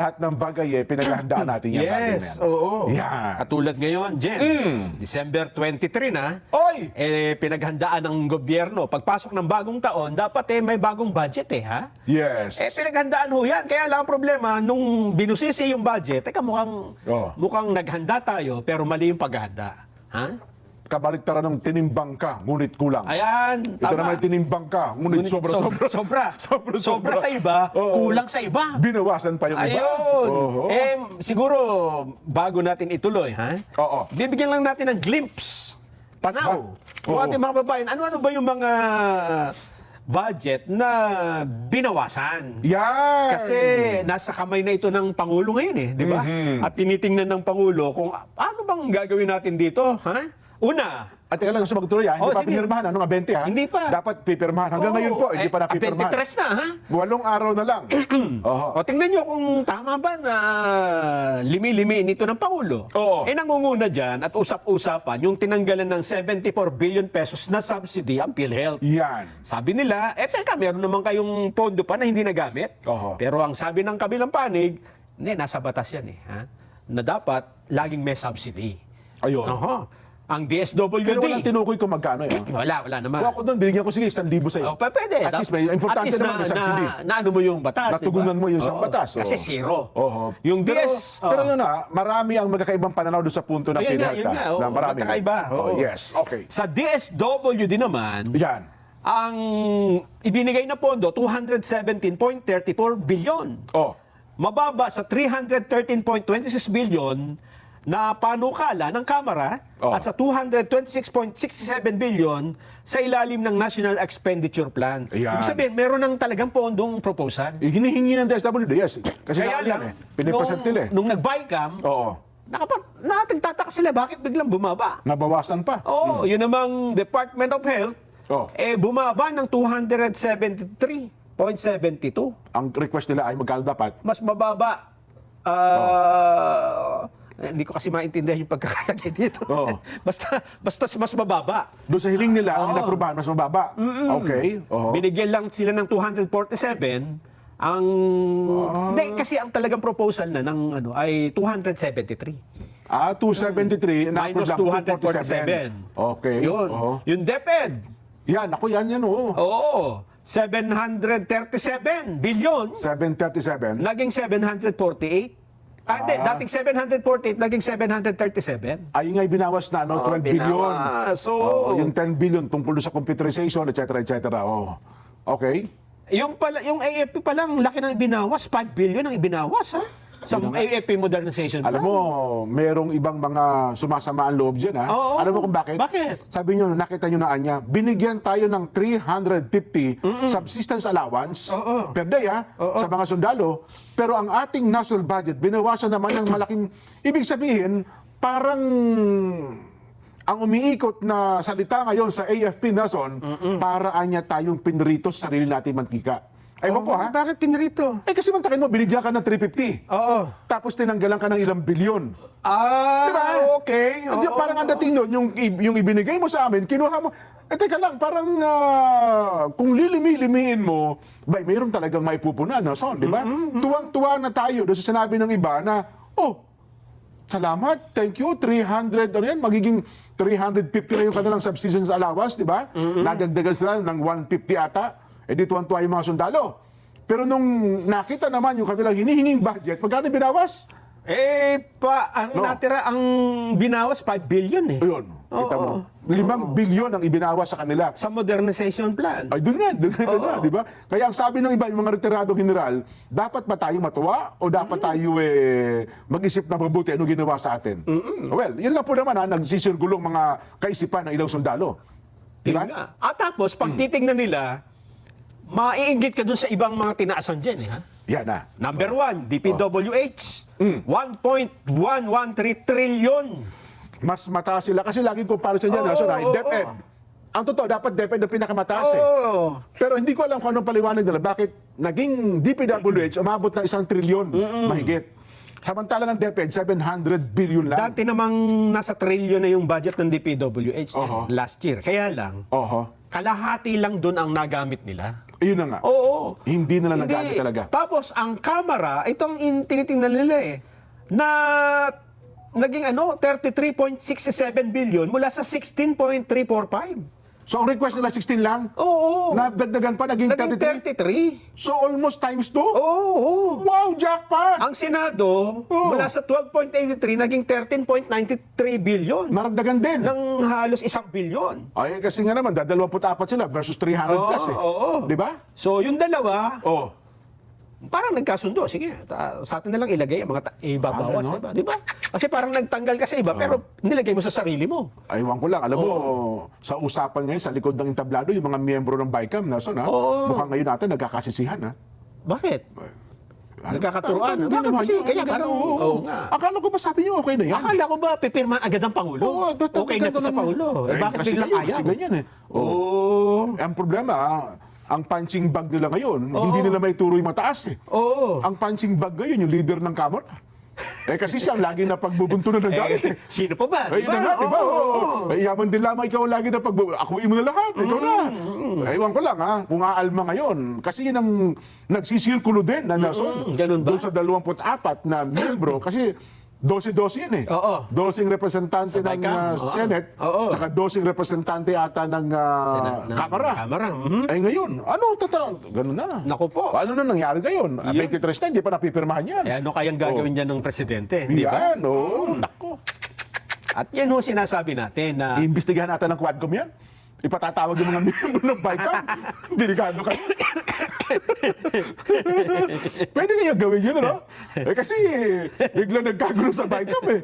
Lahat ng bagay pinaghahandaan natin yan. Yes, oo. Yan. Katulad ngayon, Jen, December 23 na, Oy! pinaghandaan ng gobyerno. Pagpasok ng bagong taon, dapat may bagong budget ha? Yes. Pinaghandaan ho yan. Kaya lang ang problema, nung binusisi yung budget, mukhang naghanda tayo, pero mali yung paghanda. Ha? Kabaliktaran ng tinimbang ka, ngunit kulang. Ayan, Ito tama. naman tinimbang ka, ngunit sobra-sobra. Sobra sa iba, Oo. kulang sa iba. Binawasan pa yung iba. Ayun. Oo. Siguro, bago natin ituloy, Oo. bibigyan lang natin ng glimpse, panaw, Oo. o ating mga babayan. Ano-ano ba yung mga budget na binawasan? Yan! Kasi nasa kamay na ito ng Pangulo ngayon di ba? Mhm. At tinitingnan ng Pangulo kung ano bang gagawin natin dito, Una, At teka lang, gusto magtuloy hindi pa sige. pinirmahan, nga 20 Hindi pa. Dapat pipirmahan. Hanggang ngayon po, hindi pa napipirmahan. 23 na, 8 araw na lang. Oho. O, tingnan nyo kung tama ba na limi-limiin ito ng Pangulo. Oo. Nangunguna dyan at usap-usapan yung tinanggalan ng 74 billion pesos na subsidy ang PhilHealth. Yan. Sabi nila, teka, meron naman kayong pondo pa na hindi nagamit. Oho. Pero ang sabi ng kabilang panig, nasa batas yan na dapat laging may subsidy. Ayun. Ang DSWD. Pero walang tinukoy kung magkano Wala naman. Kung ako doon, binigyan ko sige 1,000 sa'yo. Pwede. At least may importante naman may subsidy. Na ano mo yung batas. Natugunan diba? mo yung isang batas. Kasi zero. Oho. Yung pero, DS. pero yun marami ang magkakaibang pananaw doon sa punto ng Yun PhilHealth. nga. Na marami. Magkakaiba. Yes, okay. Sa DSWD naman, Yan. ang ibinigay na pondo, 217.34 billion. Mababa sa 313.26 billion na panukala ng Kamara at sa 226.67 billion sa ilalim ng National Expenditure Plan. Ayan. Ibig sabihin, meron ng talagang pondong proposal. Hinihingi ng DSWD, yes. Kasi Kaya lang, pinipresent nila nung nag-BICAM, nagtataka sila bakit biglang bumaba. Nabawasan pa. Oo, yun namang Department of Health, bumaba ng 273.72. Ang request nila ay magkano dapat? Mas mababa. Hindi ko kasi maintindihan yung pagkakalagay dito. Basta mas mababa. Doon sa hiling nila, ang inaprubahan, mas mababa. Okay. Binigyan lang sila ng 247. Ang hindi, kasi ang talagang proposal na ng ay 273. 273 na Minus 247. Okay. Yun. Yung DepEd. Yan, ako yan. Oo. 737 billion. 737. Naging 748. Hindi, dating 748, naging 737. Ay nga binawas na, 12 billion. Yung 10 billion tungkol sa computerization, etc. Okay. Yung AFP pa lang, laki ng ibinawas. 5 billion ang ibinawas, sa AFP modernization. Alam mo, merong ibang mga sumasama ang loob dyan, Alam mo kung bakit? Bakit? Sabi nyo, nakita nyo na anya, binigyan tayo ng 350 subsistence allowance per day, sa mga sundalo. Pero ang ating national budget, binawasan naman ng malaking, ibig sabihin, parang ang umiikot na salita ngayon sa AFP Nason, para anya tayong pinrito sa sarili nating mantika. Ewan ko Bakit pinrito? kasi mantakin mo, binigyan ka ng 350. Tapos tinanggalan ka ng ilang bilyon. Diba? Okay. Parang ang dating nun, yung ibinigay mo sa amin, kinuha mo. Teka lang, parang kung lilimi-limiin mo, mayroon talagang maipupunan, di ba? Tuwang-tuwa na tayo doon sa sinabi ng iba na, salamat, thank you, 300, magiging 350 na yung kanilang subsistence allowance, di ba? Nadagdagan sila ng 150 ata. Di tuwan-tuwa yung mga sundalo. Pero nung nakita naman yung kanilang hinihinging budget, magkano binawas? Natira, ang binawas 5 billion Ayun, kita mo. 5 bilyon ang ibinawas sa kanila. Sa modernization plan. Ay, doon nga, di ba? Kaya ang sabi ng iba, yung mga retiradong general, dapat ba tayo matuwa o dapat tayo mag-isip na mabuti ano ginawa sa atin? Well, yun lang po naman nagsisirgulong mga kaisipan ng ilang sundalo. Di ba? At tapos, pag titignan nila, maiinggit ka dun sa ibang mga tinaasan dyan, Yan na. Number 1, DPWH. 1.113 trillion. Mas mataas sila kasi laging comparison dyan, DepEd. Ang totoo, dapat DepEd ang pinakamataas Pero hindi ko alam kung anong paliwanag nila. Bakit naging DPWH umabot ng 1 trilyon mahigit. Samantalang ang DepEd, 700 billion lang. Dati namang nasa trillion na yung budget ng DPWH last year. Kaya lang, kalahati lang doon ang nagamit nila. Ayun na nga. Oo. Hindi nila Hindi. nagagamit talaga. Tapos, ang camera, itong tinitingnan nila na naging 33.67 billion mula sa 16.345. So ang request nila 16 lang, Oo. nagdagdagan pa, naging Naging 33. 33. So almost times 2? Oo. Wow, jackpot! Ang Senado, mula sa 12.83, naging 13.93 billion. Naragdagan din. Ng halos 1 billion. Ay, kasi nga naman, 24 sila versus 300 plus eh. Oo. Di ba? So, yung dalawa, Oh. parang nagkasundo. Sige, sa atin na lang ilagay ang mga ibabawas, no? di ba? Kasi parang nagtanggal ka sa iba, pero nilagay mo sa sarili mo. Aywan ko lang. Alam mo, sa usapan ngayon, sa likod ng entablado, yung mga miyembro ng BICAM, Nelson, ha? Oo. Mukhang ngayon natin nagkakasisihan, ha? Bakit? Nagkakaturuan. Ano, Bakit kasi? Kaya ganito, parang, oo. oo nga. Akala ko ba sabi niyo okay na yan? Akala ko ba pipirman agad ang Pangulo? Oo, Okay na to sa Pangulo. Eh, Bakit kasi biglang ngayon, ayaw? kasi ganyan eh. Oo. Ang problema, ang punching bag nila ngayon, hindi nila may turoy mataas eh. Oo. Ang punching bag ngayon, yung leader ng Kamara. Kasi siya ang lagi na pagbubuntunan ng galit eh. Sino pa ba? Ayun na nga, di ba? Oo. Yaman din lamang ikaw ang lagi na akuin mo na lahat. Ikaw na. Ewan ko lang ha, kung aalma ngayon. Kasi yun ang nagsisirkulo din na Nelson. Ganun ba? Doon sa 24 na miyembro. Kasi 12-12 yan eh. Oo. 12 representante Sa ng BICAM. Oo. Senate, Oo. tsaka 12 representante ata ng Kamara. Kamara. Ay ngayon, ganun na. Naku po. Ano na nangyari ngayon? 23 na, hindi pa napipirmahan yan. Eh, ano kayang gagawin dyan ng presidente? Di ba? Yan, oo. Nako. At yan ho sinasabi natin na Iimbestigahan natin ng Quadcom yan. Ipatatawag yung mga miyembro ng BICAM. Delikado kayo. Pwede kaya gawin yun, ano? Kasi bigla nagkagulo sa BICAM eh.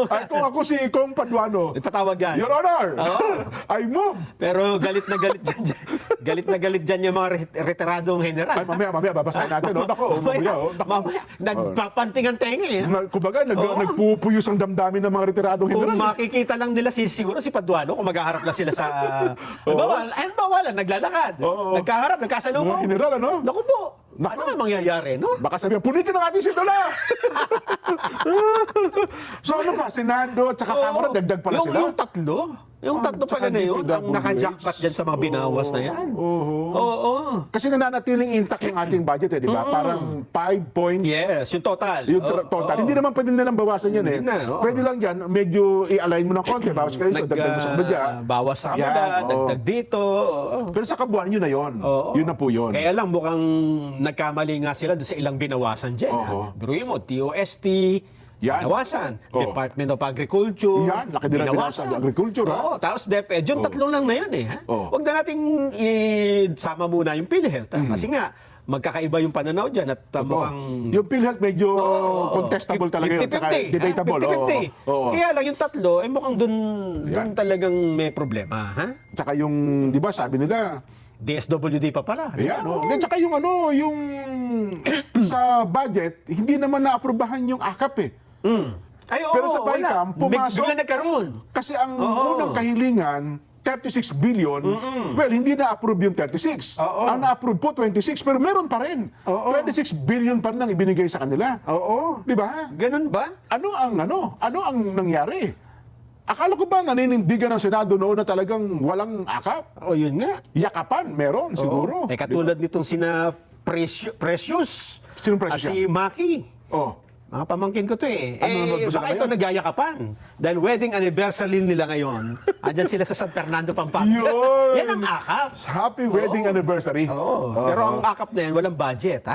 At kung ako si Kong Paduano, ipatawag yan. Your Honor, I move. Pero galit na galit dyan. Galit na galit dyan yung mga retiradong general. Ay, mamaya, babasahin natin. Nako, Mamaya, nagpapanting ang tenga eh. Kumbaga, nagpupuyos ang damdamin ng mga retiradong Kung general. makikita lang nila siguro si Paduano kung maghaharap lang sila sa wala, naglalakad. Oo. Nagkaharap, Mga nagkasalubong. general, ano? Naku po. Ano ang mangyayari, no? Baka sabihin, punitin ang ating sidula! So ano pa, Senado at saka Kamara, dagdag pala sila? Yung tatlo pala na yun, ang naka-jackpot dyan sa mga binawas na yan. Oo. Kasi nananatiling intact yung ating budget eh, di ba? Parang 5 points. Yes, yung total. Yung total. Hindi naman pwede nilang bawasan yan eh. Hindi na, oo. Pwede lang yan, medyo i-align mo ng konti. Bawas kayo, dagdag mo sa kabadya. Bawas sa Yan, kabila, oo. dagdag dito. Oo. Pero sa kabuuan yun na yun. Oo. Yun na po yun. Kaya lang mukhang nagkamali nga sila doon sa ilang binawasan dyan. Oo. Biruin mo, TOST, Yan. binawasan. Oo. Department of Agriculture, Yan, laki din ang binawasan. Agriculture, ha? Oo, tapos DepEd, yung tatlong lang na yun eh. Ha? Oo. Huwag na nating isama muna yung PhilHealth. Kasi nga, magkakaiba yung pananaw dyan at mukhang... Yung PhilHealth medyo contestable talaga yun. Tsaka 50-50. debatable. 50-50. Oo. Kaya lang yung tatlo, mukhang dun talagang may problema. Ha? Tsaka yung, di ba, sabi nila, DSWD pa pala. ayan, At saka yung yung sa budget, hindi naman naaprubahan yung AKAP eh. Ay, oo, Pero sa BICAM, pumasok. Bigla nagkaroon. Kasi ang unang kahilingan, 36 billion, well, hindi na-approve yung 36. Ang na-approve po, 26, pero meron pa rin. 26 billion pa rin ang ibinigay sa kanila. Oo. Di ba? Ganun ba? Ano ang nangyari? Akala ko ba naninindigan ng Senado noon na talagang walang akap? O, yun nga. Yakapan, meron siguro. Eh, katulad nitong sina Precious. Sinong Precious at si Maki. Oh. Mga pamangkin ko to eh. Nanonood ba sila Baka ito ngayon? nagyayakapan. Dahil wedding anniversary nila ngayon. Andyan sila sa San Fernando, Pampanga. Yun! Yan ang akap. Happy wedding anniversary. Oo. Pero ang akap na yan, walang budget. Ha?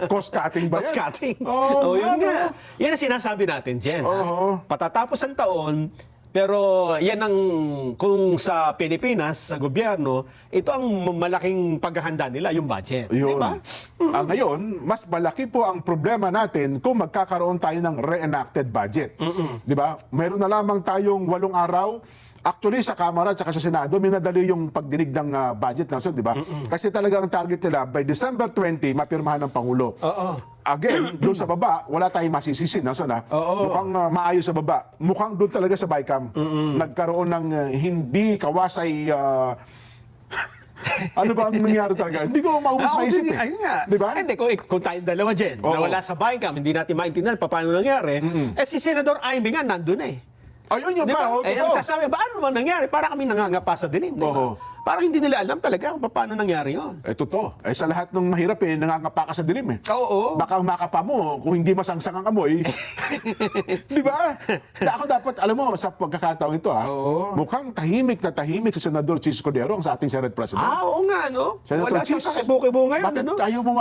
Cost cutting ba yan? Cost cutting. Oo, Yun ano? nga. Yan ang sinasabi natin, Jen. Oo. Patatapos ang taon, pero yan ang, kung sa Pilipinas, sa gobyerno, ito ang malaking paghahanda nila, yung budget. Yun. Di ba? Ngayon, mas malaki po ang problema natin kung magkakaroon tayo ng reenacted budget. Di ba? Meron na lamang tayong 8 araw. Actually, sa Kamara at sa Senado, minadali yung pagdinig ng budget natin, di ba? Kasi talaga ang target nila, by December 20, mapirmahan ng Pangulo. Again, doon sa baba, wala tayong masisisi. Mukhang maayos sa baba. Mukhang doon talaga sa BICAM, nagkaroon ng hindi kawasay... ano ba ang nangyari talaga? Hindi ko maubos maisip eh. Ayun nga. Di ba? Hindi, kung tayong dalawa, Jen, Oo. nawala sa BICAM, hindi natin maintindihan paano nangyari, si Senador Aimee nga nandun eh. Ayun yun Di ba? ba? Oh, Ang sasabi, ba ano man nangyari? Para kami nangangapa sa dilim. Di ba? Oo. parang hindi nila alam talaga kung paano nangyari yun. Totoo. Sa lahat ng mahirap nangangapa ka sa dilim Oo. Baka ang makapa mo, kung hindi masangsang ang amoy. Di ba? Ako dapat, alam mo, sa pagkakataong ito, Oo. mukhang tahimik na tahimik si Senador Chis Cordero, ang sa ating Senate President. Oo nga, no? Senator Wala siyang Chis, kakibo-kibo ngayon, bakit ano? ayaw mo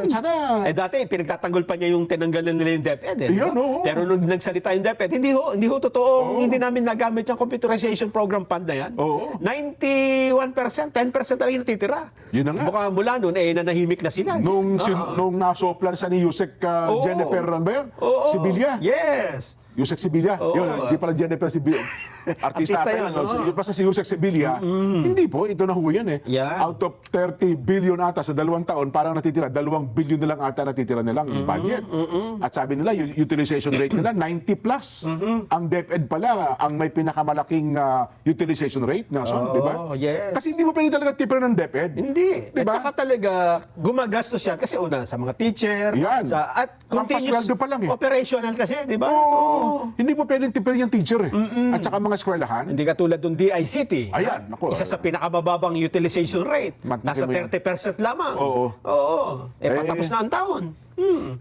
sana... Dati, pinagtatanggol pa niya yung tinanggalan nila yung DepEd. Yun, oo. Pero nung nagsalita yung DepEd, hindi ho totoo. Hindi namin nagamit yung computerization program fund na yan. Oo. 91%, 10% lang yung natitira. Yun na nga. Baka mula noon, nanahimik na sila. Nung nasoplan sa ni Yusek Oo. Jennifer, ano ba yun? Oo. Sibilya. Yes. Yusek Sibilya. Oo. Yun, hindi pala Jennifer Sibilya. Artista Artista ata yun, yun. oo. Yung basta si Yusek Sibilya, hindi po, ito na ho yan Yan. Out of 30 billion ata sa 2 taon, parang natitira, 2 billion na lang ata natitira nilang budget. At sabi nila, yung utilization rate nila, 90 plus. Ang DepEd pala, ang may pinakamalaking utilization rate na son, di ba? Yes. Kasi hindi mo pwede talaga tipper ng DepEd. Hindi. Di ba? At saka talaga, gumagastos yan. Kasi una, sa mga teacher. Yan. At continuous Pampasweldo pa lang operational kasi, di ba? Oo. Hindi po pwedeng tipper yung teacher At saka mga eskwelahan. Hindi katulad ng DICT. Ayan, naku. Isa sa pinakamababang utilization rate. Mantakin Nasa mo yan. 30% lamang. Oo. Patapos na ang taon.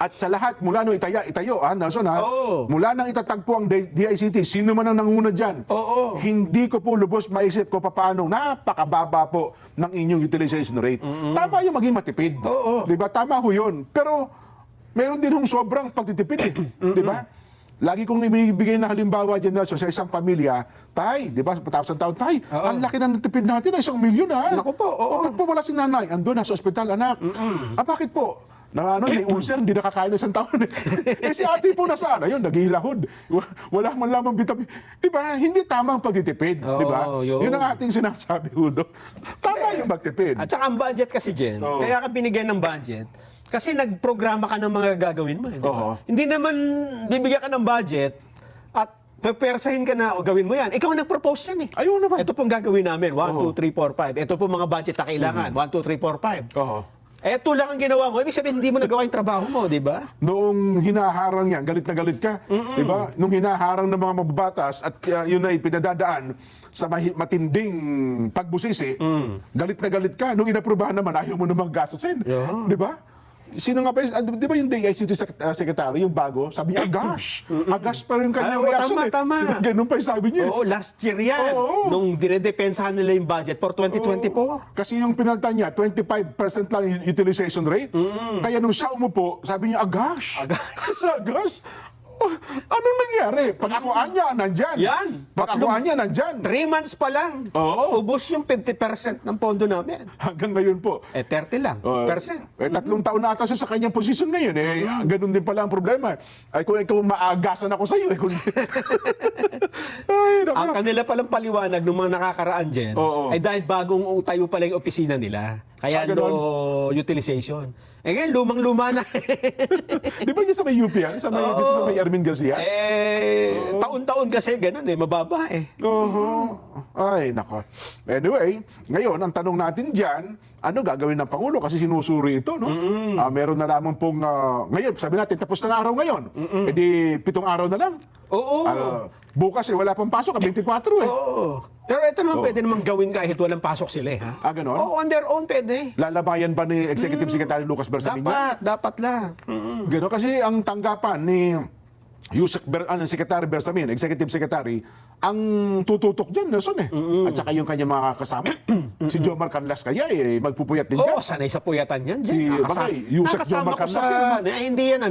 At sa lahat, mula nung itayo, Nelson, Oo. mula nang itatagpo ang DICT, sino man ang nanguna dyan, Oo. hindi ko po lubos maisip ko paano napakababa po ng inyong utilization rate. Tama yung maging matipid. Oo. Di ba? Tama ho yun. Pero, meron din hong sobrang pagtitipid Di ba? Lagi kong ibigay na halimbawa dyan, Nelson, sa isang pamilya, tay, di ba, patapos ng taon, tay, ang laki na natipid natin, 1 milyon Naku po, oo. Bakit po wala si nanay? Andun na sa ospital, anak. Bakit po? May ulcer, hindi nakakain ng 1 taon. Si ate po nasaan? Ayun, naghihilahod. Wala man lamang vitamin. Di ba? Hindi tama ang pagtitipid. Di ba? Oo, yun. Yun ang ating sinasabi, Udo. Tama yung magtipid. At saka ang budget kasi, Jen, Oo. kaya ka binigyan ng budget, kasi nagprograma ka ng mga gagawin mo. Oo. Hindi naman bibigyan ka ng budget at pepersahin ka na, gawin mo yan. Ikaw ang nag-propose yan Ayun naman. Ito pong gagawin namin, 1, 2, 3, 4, 5. Ito po mga budget na kailangan, 1, 2, 3, 4, 5. Oo. Ito lang ang ginawa mo. Ibig sabihin, hindi mo nagawa yung trabaho mo, di ba? Noong hinaharang yan, galit na galit ka. Di ba? Nung hinaharang ng mga mababatas at yun ay pinadadaan sa matinding pagbusisi, galit na galit ka. Nung inaprubahan naman, ayaw mo namang gastusin. Yeah. Di ba? Sino nga ba, di ba yung DICT secretary, yung bago, sabi niya, agas pa rin kanyang reaction tama. Ganun pa yung sabi niya. Oo, last year yan. Oo. Nung dinedepensahan nila yung budget for 2024. Kasi yung pinalta niya, 25% lang yung utilization rate. Kaya nung siya umupo, sabi niya, agas. Agas? Oh, anong nangyari? Pag-akuan niya, nandyan. Yan. Pag-akuan niya, nandyan. 3 months pa lang. Oo. Ubus yung 50% ng pondo namin. Hanggang ngayon po. 30 lang. Percent. 3 taon na ata siya sa kanyang posisyon ngayon. Ganun din pala ang problema. Ay, kung ikaw maagasan ako sa iyo. Ay, naku. Ang kanila palang paliwanag ng mga nakakaraan dyan, Oo. ay dahil bagong tayo pala yung opisina nila. Kaya no utilization. Eh ngayon, lumang-luma na. Di ba niya sa may UP yan? Sa may, dito sa may Ermin Garcia? Taon-taon kasi ganun mababa Oo. Ay, nako. Anyway, ngayon, ang tanong natin dyan, ano gagawin ng Pangulo? Kasi sinusuri ito, no? Meron na lamang pong, ngayon, sabi natin, tapos na araw ngayon. E di, 7 araw na lang. Oo. Bukas, wala pang pasok, 24 Oo. Pero ito naman pwede naman gawin kahit walang pasok sila ha? Ganon? Oo, on their own pwede. Lalabayan ba ni Executive Secretary Lucas Bersamin yan? Dapat lang. Ganon, kasi ang tanggapan ni Secretary Bersamin, Executive Secretary, ang tututok dyan, Nelson At saka yung kanyang mga kasama. Si Jomar Canlas kaya magpupuyat din dyan. Oo, sanay sa puyatan yan. Si Yusek Jomar Nakasama ko sa Canlas. firma. Hindi yan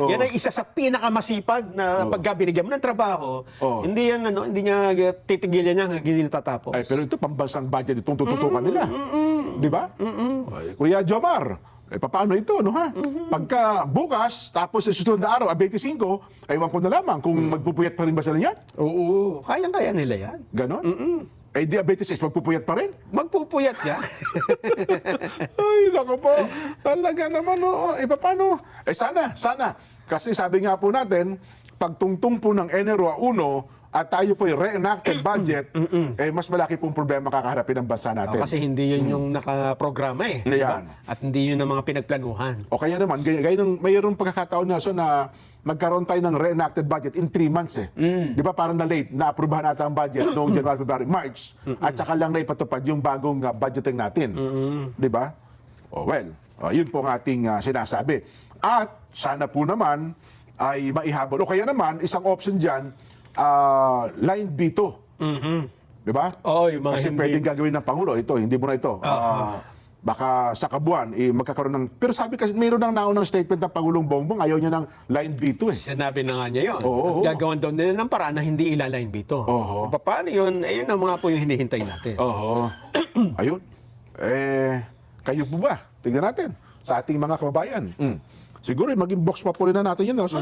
yan ay isa sa pinaakamasipag na pagka binigyan mo ng trabaho. Hindi yan hindi niya titigilan niya hanggang hindi natatapos. Ay, pero ito, pambansang budget itong tututukan nila. Di ba? Ay, Kuya Jomar, paano ito, no ha? Pagka bukas, tapos sa susunod na araw, 25, aywan ko na lamang kung magpupuyat pa rin ba sila yan? Oo, kayang-kaya nila yan. Ganon? Eh, diabetes is magpupuyat pa rin? Magpupuyat yan. Ay, naku po. Talaga naman, paano? Sana. Kasi sabi nga po natin, pagtungtong po ng Enero 1, at tayo po yung re-enacted budget, mas malaki pong problema kakaharapin ng bansa natin. Kasi hindi yun yung nakaprograma diba? Yan. At hindi yun ang mga pinagplanuhan. O kaya naman, gaya ng mayroong pagkakataon na magkaroon tayo ng reenacted budget in 3 months eh. Di ba parang na-late, na-aprubahan ata ang budget noong January, February, March, at saka lang na ipatupad yung bagong budgeting natin. Di ba? Yun po ang ating sinasabi. At sana po naman ay maihabol. O kaya naman, isang option dyan, line B2. Di ba? Oo, yung mga Kasi hindi- pwedeng gagawin ng Pangulo. Ito, hindi mo na ito. Baka sa kabuuan, magkakaroon ng... Pero sabi kasi, mayroon ng naunang statement ng Pangulong Bongbong, ayaw niya ng line B2 eh. Sinabi na nga niya yun. Oo. At gagawan daw nila ng paraan na hindi ilaline dito. Oo. Paano yun? Ayun ang mga po yung hinihintay natin. Oo. Ayun. Kayo po ba? Tignan natin sa ating mga kababayan. Siguro maging box pa po rin na natin yun. So,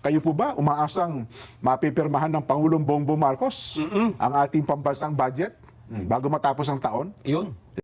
kayo po ba umaasang mapipirmahan ng Pangulong Bongbong Marcos ang ating pambansang budget bago matapos ang taon? Yun.